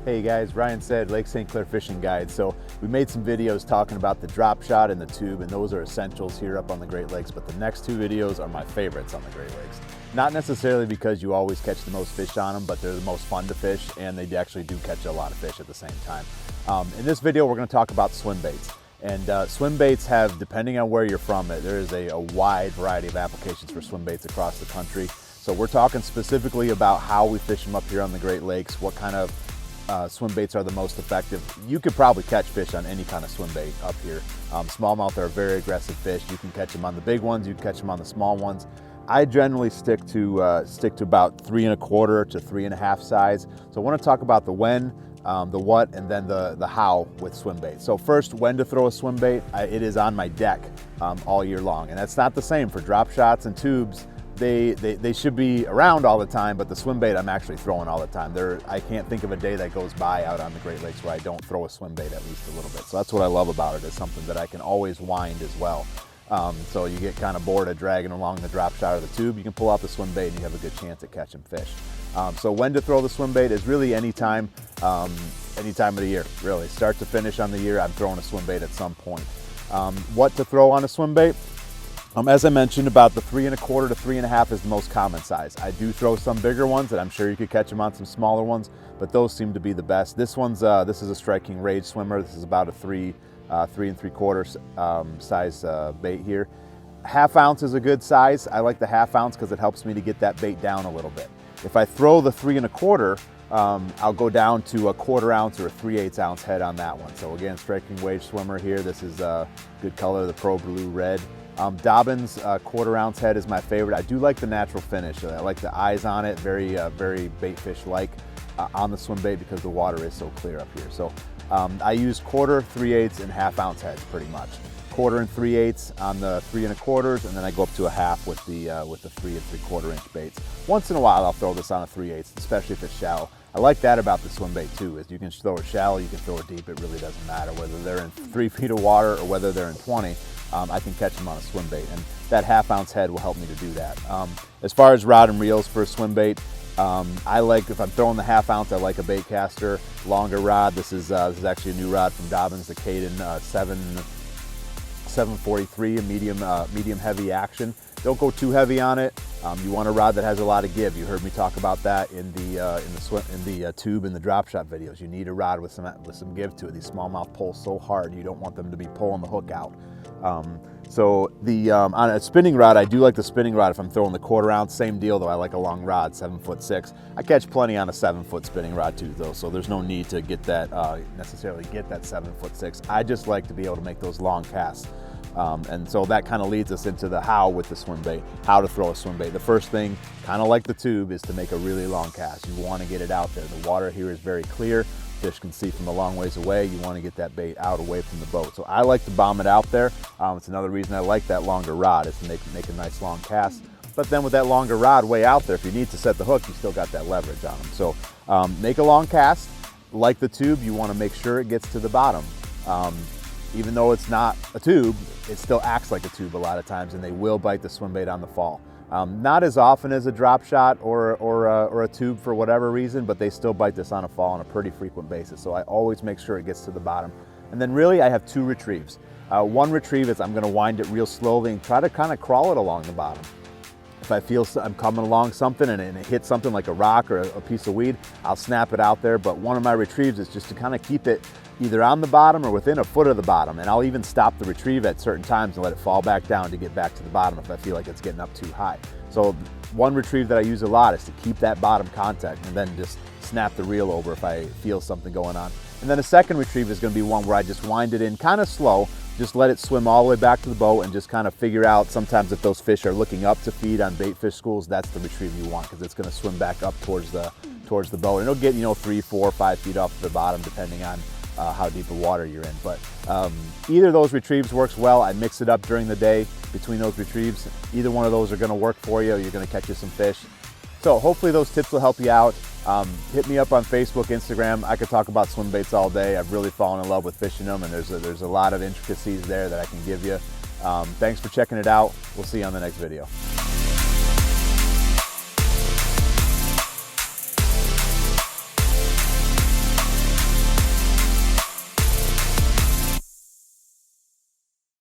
Hey guys, Ryan said Lake St. Clair Fishing Guide. So we made some videos talking about the drop shot and the tube, and those are essentials here up on the Great Lakes, but the next two videos are my favorites on the Great Lakes. Not necessarily because you always catch the most fish on them, but they're the most fun to fish, and they actually do catch a lot of fish at the same time. In this video, we're gonna talk about swim baits. And swim baits have, depending on where you're from, there is a wide variety of applications for swim baits across the country. So we're talking specifically about how we fish them up here on the Great Lakes, what kind of swim baits are the most effective. You could probably catch fish on any kind of swim bait up here. Smallmouth are a very aggressive fish. You can catch them on the big ones, you can catch them on the small ones. I generally stick to about 3 1/4 to 3 1/2 size. So I want to talk about the when, the what, and then the how with swim bait. So first, when to throw a swim bait. It is on my deck all year long, and that's not the same for drop shots and tubes. They should be around all the time, but the swim bait I'm actually throwing all the time. I can't think of a day that goes by out on the Great Lakes where I don't throw a swim bait at least a little bit. So that's what I love about it, is something that I can always wind as well. So you get kind of bored of dragging along the drop shot or the tube, you can pull out the swim bait and you have a good chance at catching fish. So when to throw the swim bait is really any time of the year, really. Start to finish on the year, I'm throwing a swim bait at some point. What to throw on a swim bait? As I mentioned, about the 3 1/4 to 3 1/2 is the most common size. I do throw some bigger ones, and I'm sure you could catch them on some smaller ones, but those seem to be the best. This is a striking rage swimmer. This is about a 3 3¾ size bait here. 1/2 ounce is a good size. I like the 1/2 ounce because it helps me to get that bait down a little bit. If I throw the 3 1/4, I'll go down to a 1/4 ounce or a 3/8 ounce head on that one. So again, striking wave swimmer here. This is a good color, the Pro Blue Red. Dobbins 1/4 ounce head is my favorite. I do like the natural finish. I like the eyes on it, very bait fish-like on the swim bait because the water is so clear up here. So I use 1/4, 3/8, and 1/2 ounce heads pretty much. 1/4 and 3/8 on the 3 1/4, and then I go up to a 1/2 with the 3 3/4 inch baits. Once in a while I'll throw this on a 3/8, especially if it's shallow. I like that about the swim bait too, is you can throw it shallow, you can throw it deep, it really doesn't matter whether they're in 3 feet of water or whether they're in 20. I can catch them on a swim bait, and that 1/2 ounce head will help me to do that. As far as rod and reels for a swim bait, I like, if I'm throwing the 1/2 ounce, I like a bait caster, longer rod. This is actually a new rod from Dobbins, the Caden 743, a medium heavy action. Don't go too heavy on it. You want a rod that has a lot of give. You heard me talk about that in the tube and the drop shot videos. You need a rod with some give to it. These smallmouth pull so hard, you don't want them to be pulling the hook out. So on a spinning rod, I do like the spinning rod if I'm throwing the 1/4 ounce. Same deal though, I like a long rod, 7'6". I catch plenty on a 7-foot spinning rod too though, so there's no need to get that necessarily get that 7'6". I just like to be able to make those long casts. And so that kind of leads us into the how with the swim bait, how to throw a swim bait. The first thing, kind of like the tube, is to make a really long cast. You want to get it out there. The water here is very clear. Fish can see from a long ways away. You want to get that bait out away from the boat. So I like to bomb it out there. It's another reason I like that longer rod, is to make a nice long cast. But then with that longer rod way out there, if you need to set the hook, you still got that leverage on them. So make a long cast. Like the tube, you want to make sure it gets to the bottom. Even though it's not a tube, it still acts like a tube a lot of times, and they will bite the swim bait on the fall. Not as often as a drop shot or a tube for whatever reason, but they still bite this on a fall on a pretty frequent basis. So I always make sure it gets to the bottom. And then really I have 2 retrieves. One retrieve is I'm gonna wind it real slowly and try to kind of crawl it along the bottom. If I feel I'm coming along something and it hits something like a rock or a piece of weed, I'll snap it out there. But one of my retrieves is just to kind of keep it either on the bottom or within a foot of the bottom. And I'll even stop the retrieve at certain times and let it fall back down to get back to the bottom if I feel like it's getting up too high. So one retrieve that I use a lot is to keep that bottom contact and then just snap the reel over if I feel something going on. And then a second retrieve is going to be one where I just wind it in kind of slow, just let it swim all the way back to the boat and just kind of figure out, sometimes if those fish are looking up to feed on bait fish schools, that's the retrieve you want, because it's going to swim back up towards the boat. And it'll get, 3, 4, 5 feet off the bottom depending on how deep of water you're in. But either of those retrieves works well. I mix it up during the day between those retrieves. Either one of those are going to work for you. You're going to catch you some fish. So hopefully those tips will help you out. Hit me up on Facebook, Instagram. I could talk about swim baits all day. I've really fallen in love with fishing them, and there's a lot of intricacies there that I can give you. Thanks for checking it out. We'll see you on the next video.